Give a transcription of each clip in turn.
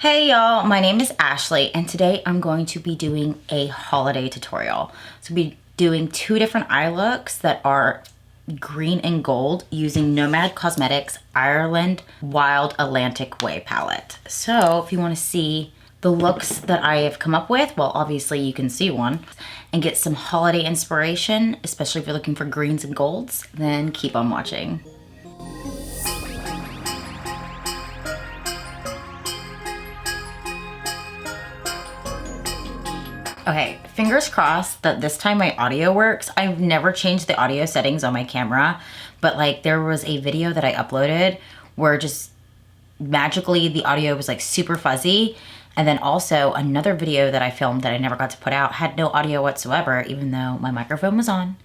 Hey y'all, my name is Ashley and today I'm going to be doing a holiday tutorial. So we'll be doing two different eye looks that are green and gold using Nomad Cosmetics Ireland Wild Atlantic Way palette. So if you want to see the looks that I have come up with, well obviously you can see one, and get some holiday inspiration, especially if you're looking for greens and golds, then keep on watching. Okay, fingers crossed that this time my audio works. I've never changed the audio settings on my camera, but like there was a video that I uploaded where just magically the audio was like super fuzzy. And then also another video that I filmed that I never got to put out had no audio whatsoever, even though my microphone was on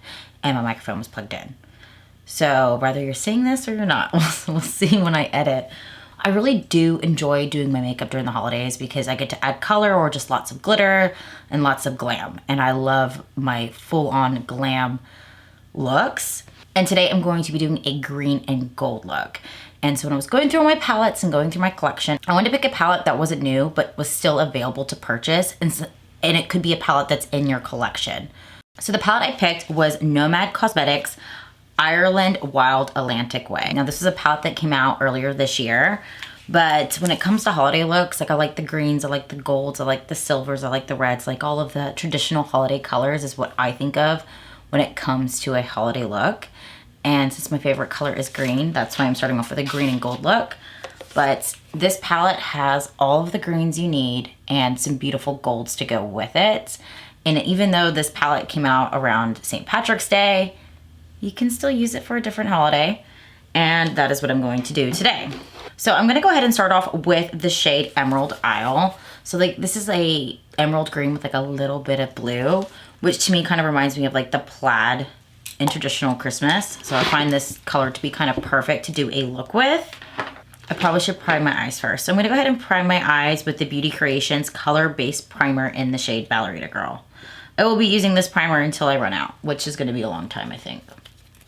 and my microphone was plugged in. So whether you're seeing this or you're not, we'll see when I edit. I really do enjoy doing my makeup during the holidays because I get to add color or just lots of glitter and lots of glam. And I love my full-on glam looks. And today I'm going to be doing a green and gold look. And so when I was going through my palettes and going through my collection, I wanted to pick a palette that wasn't new but was still available to purchase. And it could be a palette that's in your collection. So the palette I picked was Nomad Cosmetics Ireland Wild Atlantic Way. Now this is a palette that came out earlier this year, but when it comes to holiday looks, like I like the greens, I like the golds, I like the silvers, I like the reds, like all of the traditional holiday colors is what I think of when it comes to a holiday look. And since my favorite color is green, that's why I'm starting off with a green and gold look. But this palette has all of the greens you need and some beautiful golds to go with it. And even though this palette came out around St. Patrick's Day, you can still use it for a different holiday, and that is what I'm going to do today. So I'm gonna go ahead and start off with the shade Emerald Isle. So like this is a emerald green with like a little bit of blue, which to me kind of reminds me of like the plaid in traditional Christmas. So I find this color to be kind of perfect to do a look with. I probably should prime my eyes first. So I'm gonna go ahead and prime my eyes with the Beauty Creations color-based primer in the shade Ballerina Girl. I will be using this primer until I run out, which is gonna be a long time, I think.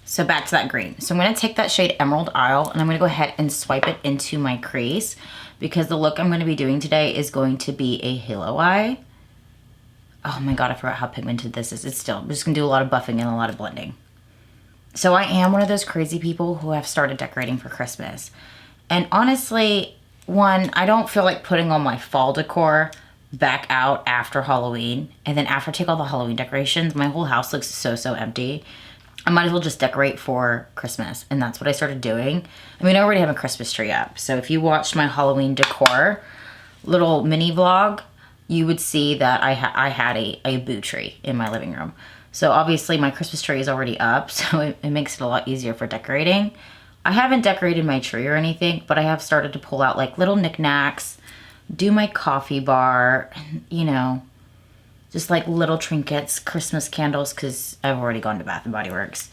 So back to that green. So I'm gonna take that shade Emerald Isle and I'm gonna go ahead and swipe it into my crease because the look I'm gonna be doing today is going to be a halo eye. Oh my God, I forgot how pigmented this is. I'm just gonna do a lot of buffing and a lot of blending. So I am one of those crazy people who have started decorating for Christmas. And honestly, one, I don't feel like putting all my fall decor back out after Halloween. And then after I take all the Halloween decorations, my whole house looks so empty. I might as well just decorate for Christmas. And that's what I started doing. I mean, I already have a Christmas tree up. So if you watched my Halloween decor little mini vlog, you would see that I had a boo tree in my living room. So obviously my Christmas tree is already up, so it makes it a lot easier for decorating. I haven't decorated my tree or anything, but I have started to pull out like little knickknacks, do my coffee bar, you know, just like little trinkets, Christmas candles, because I've already gone to Bath & Body Works.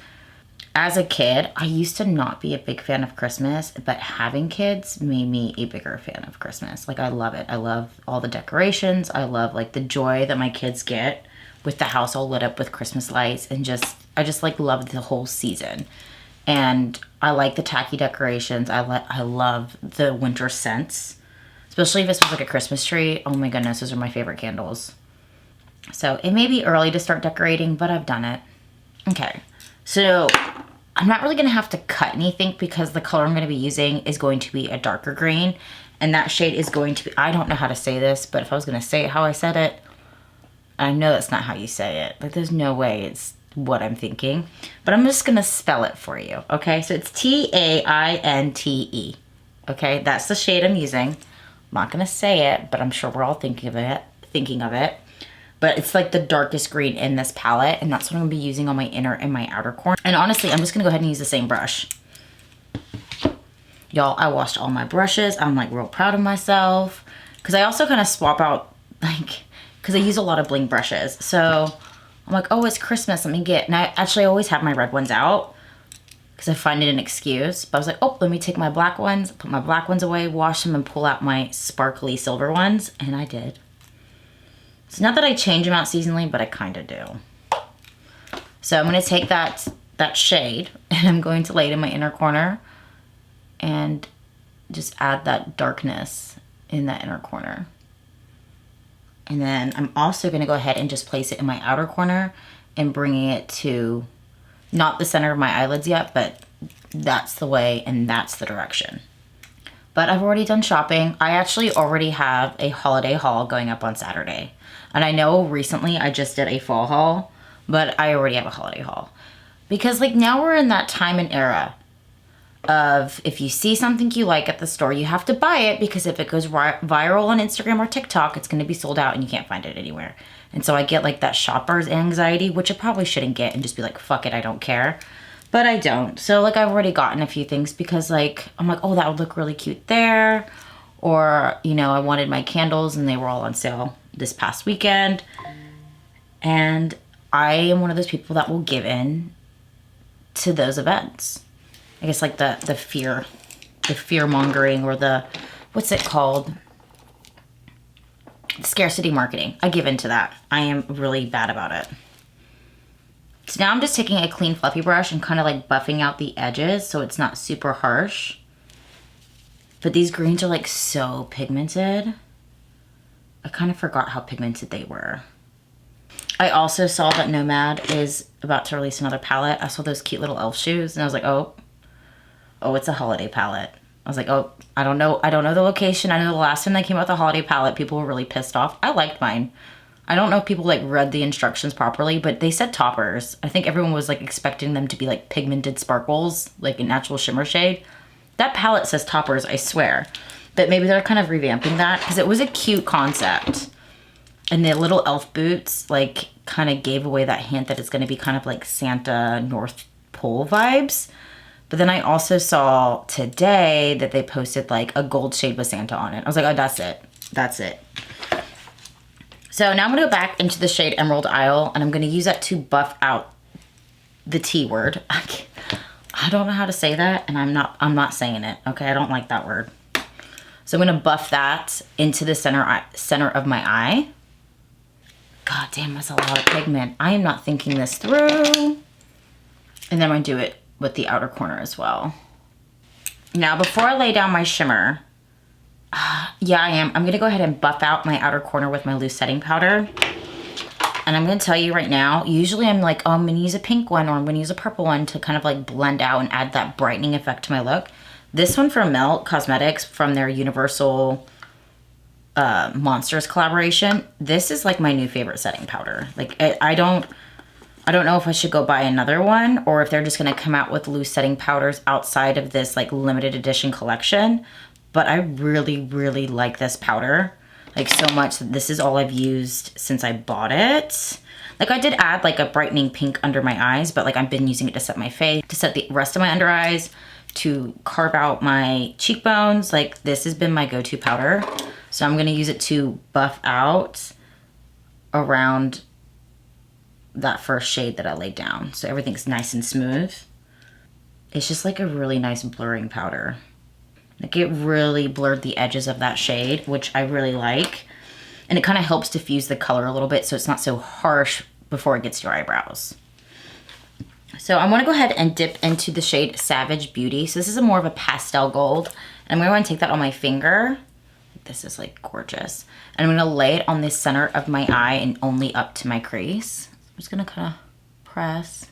As a kid, I used to not be a big fan of Christmas, but having kids made me a bigger fan of Christmas. Like I love it. I love all the decorations. I love like the joy that my kids get with the house all lit up with Christmas lights, and I just like love the whole season. And I like the tacky decorations. I love the winter scents, especially if this was like a Christmas tree. Oh my goodness, those are my favorite candles. So it may be early to start decorating, but I've done it. Okay, so I'm not really gonna have to cut anything because the color I'm gonna be using is going to be a darker green, and that shade is going to be, I don't know how to say this, but if I was gonna say it how I said it, I know that's not how you say it. Like there's no way it's what I'm thinking, but I'm just gonna spell it for you, okay? So it's T-A-I-N-T-E, okay? That's the shade I'm using. I'm not gonna say it, but I'm sure we're all thinking of it. But it's like the darkest green in this palette, and that's what I'm gonna be using on my inner and my outer corner. And honestly, I'm just gonna go ahead and use the same brush. Y'all, I washed all my brushes. I'm like real proud of myself. Cause I also kind of swap out, like, cause I use a lot of bling brushes. So I'm like, oh, it's Christmas, let me get, and I actually always have my red ones out because I find it an excuse. But I was like, oh, let me take my black ones, put my black ones away, wash them, and pull out my sparkly silver ones, and I did. It's not that I change them out seasonally, but I kind of do. So I'm going to take that shade and I'm going to lay it in my inner corner and just add that darkness in that inner corner. And then I'm also gonna go ahead and just place it in my outer corner and bringing it to, not the center of my eyelids yet, but that's the way and that's the direction. But I've already done shopping. I actually already have a holiday haul going up on Saturday. And I know recently I just did a fall haul, but I already have a holiday haul. Because like now we're in that time and era of if you see something you like at the store, you have to buy it because if it goes viral on Instagram or TikTok, it's gonna be sold out and you can't find it anywhere. And so I get like that shopper's anxiety, which I probably shouldn't get and just be like, fuck it, I don't care. But I don't. So like I've already gotten a few things because like, I'm like, oh, that would look really cute there. Or, you know, I wanted my candles and they were all on sale this past weekend. And I am one of those people that will give in to those events. I guess like the fear mongering or the, what's it called? Scarcity marketing. I give into that. I am really bad about it. So now I'm just taking a clean fluffy brush and kind of like buffing out the edges so it's not super harsh. But these greens are like so pigmented. I kind of forgot how pigmented they were. I also saw that Nomad is about to release another palette. I saw those cute little e.l.f. shoes and I was like, oh, it's a holiday palette. I was like, oh, I don't know the location. I know the last time they came out with a holiday palette, people were really pissed off. I liked mine. I don't know if people like read the instructions properly, but they said toppers. I think everyone was like expecting them to be like pigmented sparkles, like an actual shimmer shade. That palette says toppers, I swear. But maybe they're kind of revamping that because it was a cute concept. And the little e.l.f. boots like kind of gave away that hint that it's going to be kind of like Santa North Pole vibes. But then I also saw today that they posted like a gold shade with Santa on it. I was like, oh, that's it. That's it. So now I'm gonna go back into the shade Emerald Isle and I'm gonna use that to buff out the T word. I don't know how to say that and I'm not saying it, okay? I don't like that word. So I'm gonna buff that into the center of my eye. God damn, that's a lot of pigment. I am not thinking this through. And then I'm gonna do it with the outer corner as well. Now, before I lay down my shimmer, yeah, I'm gonna go ahead and buff out my outer corner with my loose setting powder. And I'm gonna tell you right now, usually I'm like, oh, I'm gonna use a pink one or I'm gonna use a purple one to kind of like blend out and add that brightening effect to my look. This one from Melt Cosmetics from their Universal Monsters collaboration, this is like my new favorite setting powder. Like I don't know if I should go buy another one or if they're just gonna come out with loose setting powders outside of this like limited edition collection. But I really, really like this powder. Like so much that this is all I've used since I bought it. Like I did add like a brightening pink under my eyes, but like I've been using it to set my face, to set the rest of my under eyes, to carve out my cheekbones. Like this has been my go-to powder. So I'm gonna use it to buff out around that first shade that I laid down. So everything's nice and smooth. It's just like a really nice blurring powder. Like it really blurred the edges of that shade, which I really like. And it kind of helps diffuse the color a little bit so it's not so harsh before it gets to your eyebrows. So I'm gonna go ahead and dip into the shade Savage Beauty. So this is a more of a pastel gold. And I'm gonna take that on my finger. This is like gorgeous. And I'm gonna lay it on the center of my eye and only up to my crease. I'm just gonna kind of press.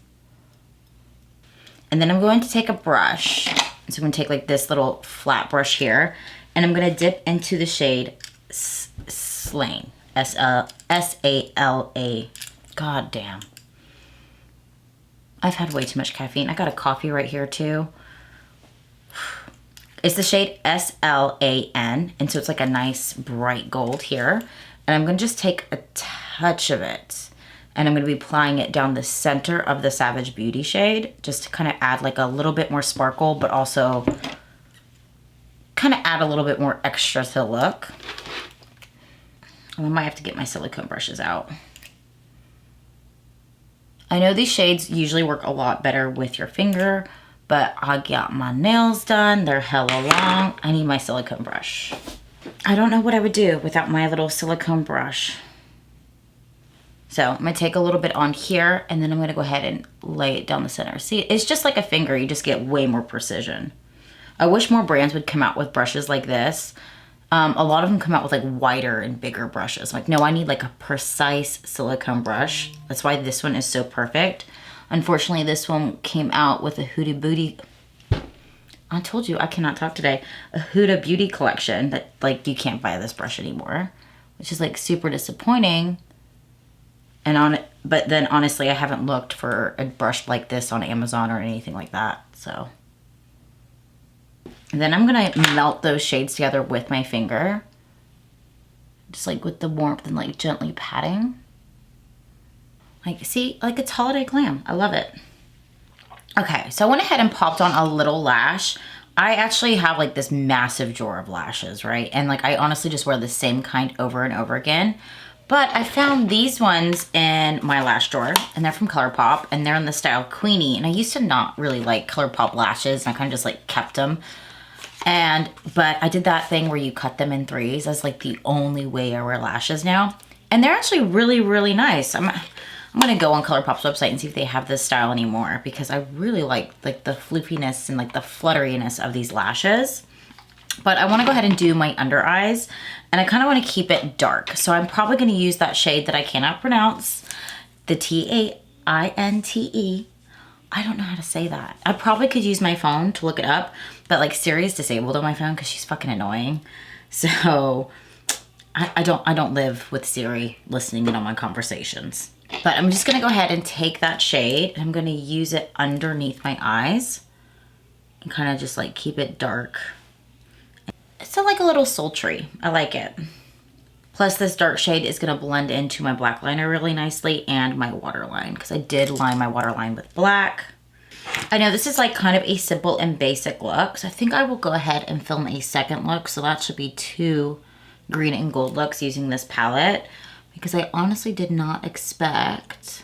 And then I'm going to take a brush. So I'm gonna take like this little flat brush here and I'm gonna dip into the shade Slain, S-A-L-A. God damn. I've had way too much caffeine. I got a coffee right here too. It's the shade S-L-A-N and so it's like a nice bright gold here. And I'm gonna just take a touch of it and I'm gonna be applying it down the center of the Savage Beauty shade just to kind of add like a little bit more sparkle, but also kind of add a little bit more extra to the look. I might have to get my silicone brushes out. I know these shades usually work a lot better with your finger, but I got my nails done. They're hella long. I need my silicone brush. I don't know what I would do without my little silicone brush. So I'm gonna take a little bit on here and then I'm gonna go ahead and lay it down the center. See, it's just like a finger, you just get way more precision. I wish more brands would come out with brushes like this A lot of them come out with like wider and bigger brushes. Like, no, I need like a precise silicone brush. That's why this one is so perfect. Unfortunately, this one came out with a Huda Beauty. I told you I cannot talk today. A Huda Beauty collection that like you can't buy this brush anymore, which is like super disappointing. But then honestly, I haven't looked for a brush like this on Amazon or anything like that. So, and then I'm gonna melt those shades together with my finger, just like with the warmth and like gently patting. Like, see, like it's holiday glam. I love it. Okay, so I went ahead and popped on a little lash. I actually have like this massive drawer of lashes, right? And like I honestly just wear the same kind over and over again. But I found these ones in my lash drawer, and they're from Colourpop, and they're in the style Queenie. And I used to not really like Colourpop lashes, and I kind of just like kept them. But I did that thing where you cut them in threes. That's like the only way I wear lashes now. And they're actually really, really nice. I'm gonna go on Colourpop's website and see if they have this style anymore, because I really like the floofiness and like the flutteriness of these lashes. But I wanna go ahead and do my under eyes, and I kinda wanna keep it dark. So I'm probably gonna use that shade that I cannot pronounce, the Tinte. I don't know how to say that. I probably could use my phone to look it up, but like Siri is disabled on my phone because she's fucking annoying. So I don't live with Siri listening in on my conversations. But I'm just gonna go ahead and take that shade, and I'm gonna use it underneath my eyes and kind of just like keep it dark. It's like a little sultry. I like it. Plus this dark shade is gonna blend into my black liner really nicely and my waterline, because I did line my waterline with black. I know this is like kind of a simple and basic look, so I think I will go ahead and film a second look. So that should be 2 green and gold looks using this palette, because I honestly did not expect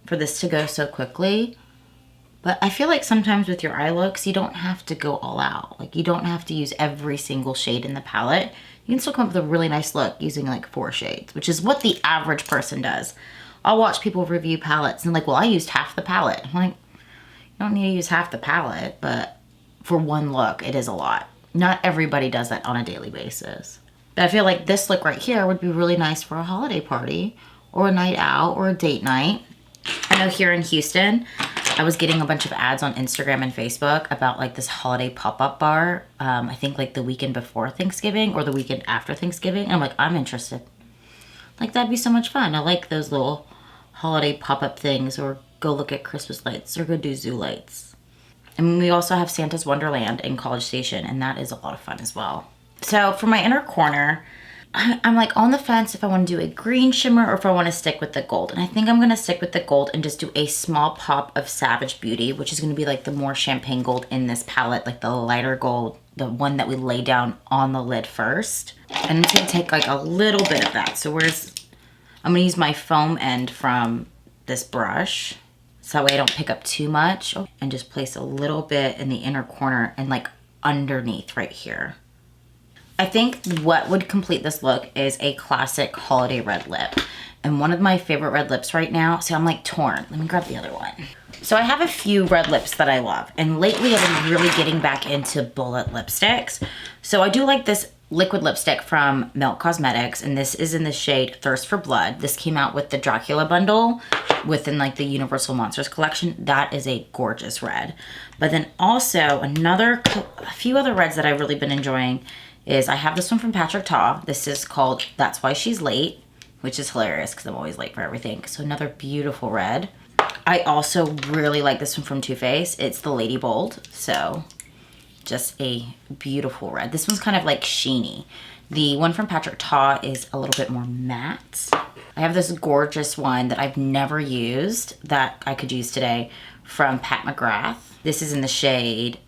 for this to go so quickly. But I feel like sometimes with your eye looks, you don't have to go all out. Like you don't have to use every single shade in the palette. You can still come up with a really nice look using like 4 shades, which is what the average person does. I'll watch people review palettes and like, well, I used half the palette. I'm like, you don't need to use half the palette, but for one look, it is a lot. Not everybody does that on a daily basis. But I feel like this look right here would be really nice for a holiday party or a night out or a date night. I know here in Houston, I was getting a bunch of ads on Instagram and Facebook about like this holiday pop-up bar. I think like the weekend before Thanksgiving or the weekend after Thanksgiving. And I'm like, I'm interested. Like that'd be so much fun. I like those little holiday pop-up things, or go look at Christmas lights, or go do zoo lights. And we also have Santa's Wonderland in College Station, and that is a lot of fun as well. So for my inner corner, I'm like on the fence if I want to do a green shimmer or if I want to stick with the gold. And I think I'm going to stick with the gold and just do a small pop of Savage Beauty, which is going to be like the more champagne gold in this palette, like the lighter gold, the one that we lay down on the lid first. And I'm just going to take like a little bit of that. So I'm going to use my foam end from this brush, so that way I don't pick up too much, and just place a little bit in the inner corner and like underneath right here. I think what would complete this look is a classic holiday red lip. And one of my favorite red lips right now, so I'm like torn. Let me grab the other one. So I have a few red lips that I love. And lately I've been really getting back into bullet lipsticks. So I do like this liquid lipstick from Milk Cosmetics. And this is in the shade Thirst for Blood. This came out with the Dracula bundle within like the Universal Monsters collection. That is a gorgeous red. But then also a few other reds that I've really been enjoying is I have this one from Patrick Ta. This is called That's Why She's Late, which is hilarious because I'm always late for everything. So another beautiful red. I also really like this one from Too Faced. It's the Lady Bold. So just a beautiful red. This one's kind of like sheeny. The one from Patrick Ta is a little bit more matte. I have this gorgeous one that I've never used that I could use today from Pat McGrath. This is in the shade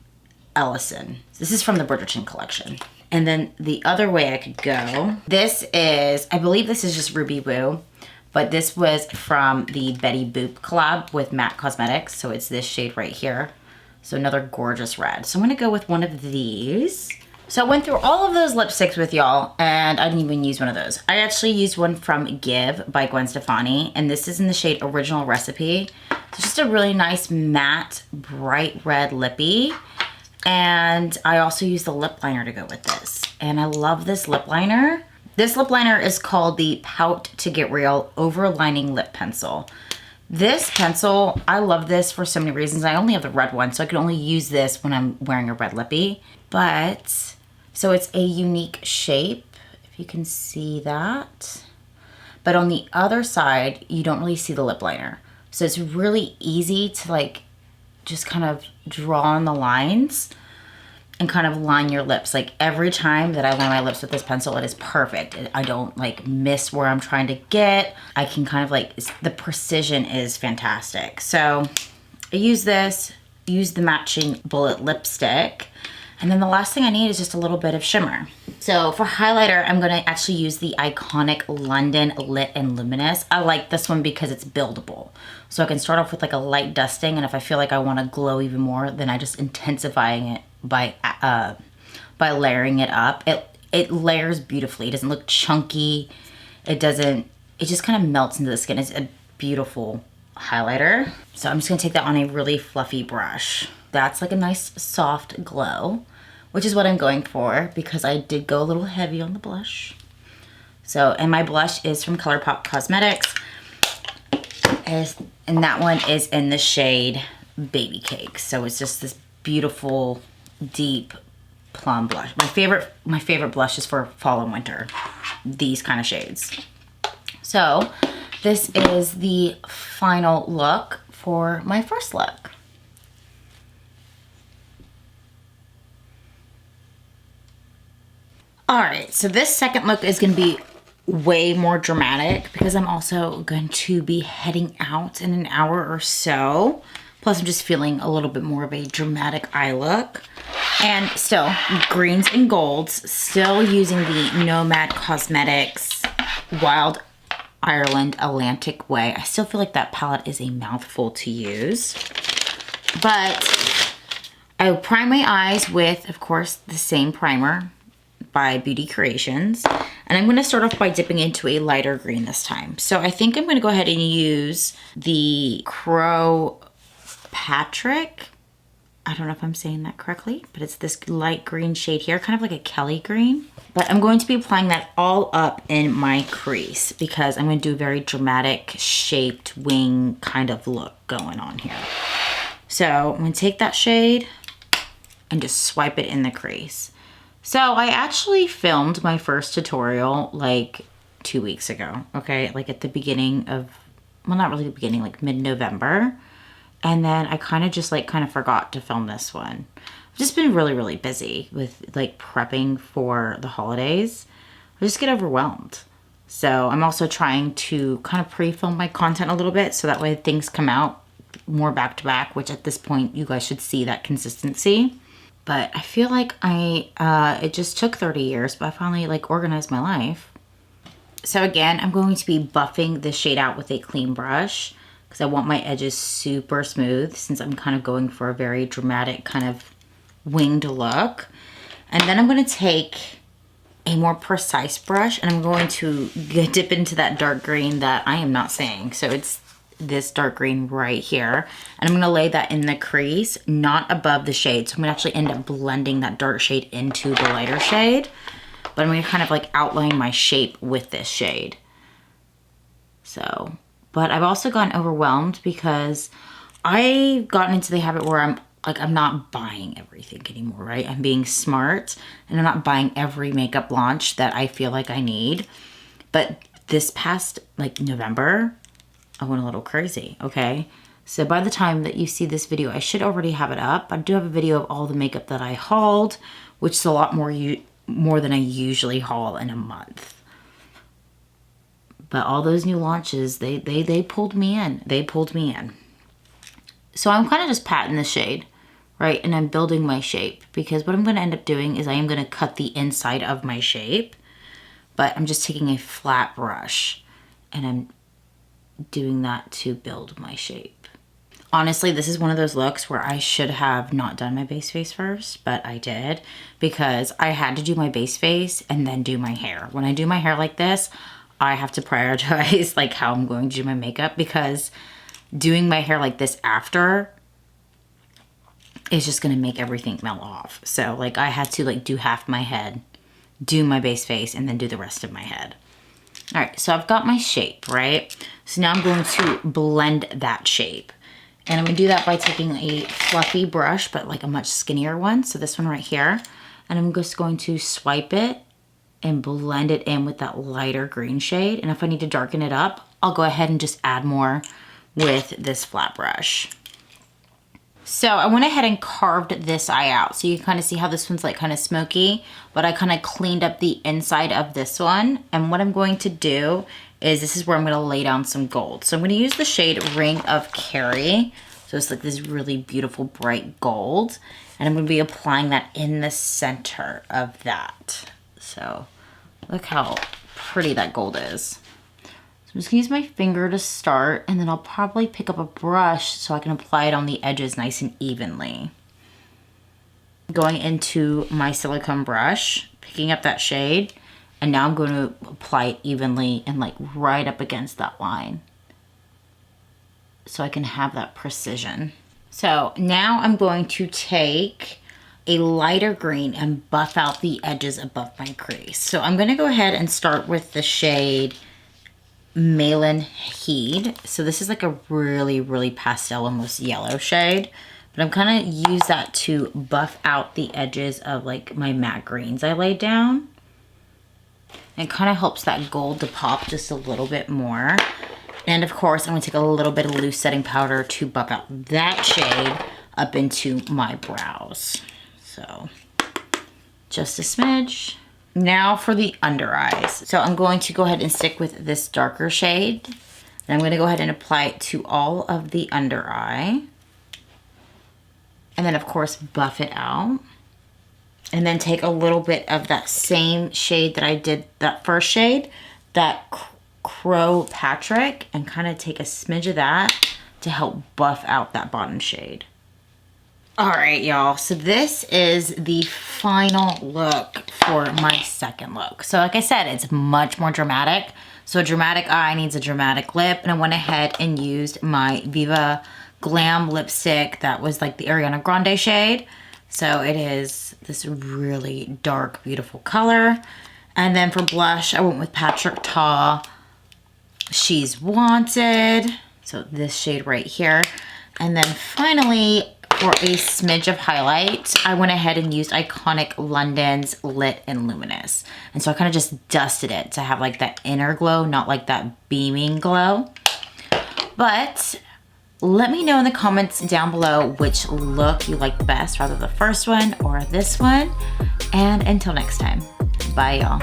Ellison. This is from the Bridgerton collection. And then the other way I could go, I believe this is just Ruby Woo, but this was from the Betty Boop collab with MAC Cosmetics. So it's this shade right here. So another gorgeous red. So I'm gonna go with one of these. So I went through all of those lipsticks with y'all, and I didn't even use one of those. I actually used one from Give by Gwen Stefani, and this is in the shade Original Recipe. It's just a really nice matte, bright red lippy. And I also used the lip liner to go with this. And I love this lip liner. This lip liner is called the Pout to Get Real Overlining Lip Pencil. This pencil, I love this for so many reasons. I only have the red one, so I can only use this when I'm wearing a red lippy. But, so it's a unique shape, if you can see that. But on the other side, you don't really see the lip liner. So it's really easy to like, just kind of draw on the lines and kind of line your lips. Like every time that I line my lips with this pencil, it is perfect. I don't like miss where I'm trying to get. I can kind of like, the precision is fantastic. So I use this, use the matching bullet lipstick. And then the last thing I need is just a little bit of shimmer. So for highlighter, I'm gonna actually use the iconic London Lit and Luminous. I like this one because it's buildable. So I can start off with like a light dusting, and if I feel like I wanna glow even more, then I just intensifying it by layering it up. It layers beautifully. It doesn't look chunky. It just kind of melts into the skin. It's a beautiful highlighter. So I'm just gonna take that on a really fluffy brush. That's like a nice soft glow, which is what I'm going for because I did go a little heavy on the blush. So, and my blush is from Colourpop Cosmetics. And that one is in the shade Baby Cake. So it's just this beautiful, deep plum blush. My favorite blush is for fall and winter, these kind of shades. So this is the final look for my first look. All right, so this second look is gonna be way more dramatic because I'm also going to be heading out in an hour or so. Plus I'm just feeling a little bit more of a dramatic eye look. And still, greens and golds, still using the Nomad Cosmetics Wild Ireland Atlantic Way. I still feel like that palette is a mouthful to use. But I prime my eyes with, of course, the same primer by Beauty Creations. And I'm gonna start off by dipping into a lighter green this time. So I think I'm gonna go ahead and use the Crow Patrick. I don't know if I'm saying that correctly, but it's this light green shade here, kind of like a Kelly green. But I'm going to be applying that all up in my crease because I'm gonna do a very dramatic shaped wing kind of look going on here. So I'm gonna take that shade and just swipe it in the crease. So I actually filmed my first tutorial like 2 weeks ago, okay? Like at the beginning of, well, not really the beginning, like mid-November. And then I kind of forgot to film this one. I've just been really, really busy with like prepping for the holidays. I just get overwhelmed. So I'm also trying to kind of pre-film my content a little bit so that way things come out more back to back, which at this point you guys should see that consistency. But I feel like it just took 30 years, but I finally like organized my life. So again, I'm going to be buffing this shade out with a clean brush because I want my edges super smooth since I'm kind of going for a very dramatic kind of winged look. And then I'm going to take a more precise brush and I'm going to dip into that dark green that I am not saying. So it's this dark green right here. And I'm gonna lay that in the crease, not above the shade. So I'm gonna actually end up blending that dark shade into the lighter shade. But I'm gonna kind of like outline my shape with this shade. So, but I've also gotten overwhelmed because I've gotten into the habit where I'm not buying everything anymore, right? I'm being smart and I'm not buying every makeup launch that I feel like I need. But this past like November, I went a little crazy, okay? So by the time that you see this video, I should already have it up. I do have a video of all the makeup that I hauled, which is a lot more than I usually haul in a month. But all those new launches, they pulled me in. They pulled me in. So I'm kind of just patting the shade, right? And I'm building my shape because what I'm gonna end up doing is I am gonna cut the inside of my shape, but I'm just taking a flat brush and I'm doing that to build my shape. Honestly, this is one of those looks where I should have not done my base face first, but I did because I had to do my base face and then do my hair. When I do my hair like this, I have to prioritize like how I'm going to do my makeup because doing my hair like this after is just gonna make everything melt off. So like I had to like do half my head do my base face and then do the rest of my head. All right, so I've got my shape, right? So now I'm going to blend that shape. And I'm gonna do that by taking a fluffy brush, but like a much skinnier one. So this one right here. And I'm just going to swipe it and blend it in with that lighter green shade. And if I need to darken it up, I'll go ahead and just add more with this flat brush. So I went ahead and carved this eye out. So you can kind of see how this one's like kind of smoky, but I kind of cleaned up the inside of this one. And what I'm going to do is, this is where I'm gonna lay down some gold. So I'm gonna use the shade Ring of Carry. So it's like this really beautiful bright gold. And I'm gonna be applying that in the center of that. So look how pretty that gold is. I'm just gonna use my finger to start, and then I'll probably pick up a brush so I can apply it on the edges nice and evenly. Going into my silicone brush, picking up that shade, and now I'm going to apply it evenly and like right up against that line so I can have that precision. So now I'm going to take a lighter green and buff out the edges above my crease. So I'm gonna go ahead and start with the shade Malin Heed. So this is like a really, really pastel, almost yellow shade, but I'm kind of use that to buff out the edges of like my matte greens I laid down. And it kind of helps that gold to pop just a little bit more. And of course, I'm gonna take a little bit of loose setting powder to buff out that shade up into my brows. So just a smidge. Now for the under eyes. So I'm going to go ahead and stick with this darker shade. And I'm gonna go ahead and apply it to all of the under eye. And then of course, buff it out. And then take a little bit of that same shade that I did, that first shade, that Crow Patrick, and kind of take a smidge of that to help buff out that bottom shade. All right, y'all, so this is the final look for my second look. So like I said, it's much more dramatic. So a dramatic eye needs a dramatic lip, and I went ahead and used my Viva Glam lipstick that was like the Ariana Grande shade. So it is this really dark, beautiful color. And then for blush, I went with Patrick Ta She's Wanted. So this shade right here. And then finally, for a smidge of highlight, I went ahead and used Iconic London's Lit and Luminous. And so I kind of just dusted it to have like that inner glow, not like that beaming glow. But let me know in the comments down below which look you like best, rather the first one or this one. And until next time, bye y'all.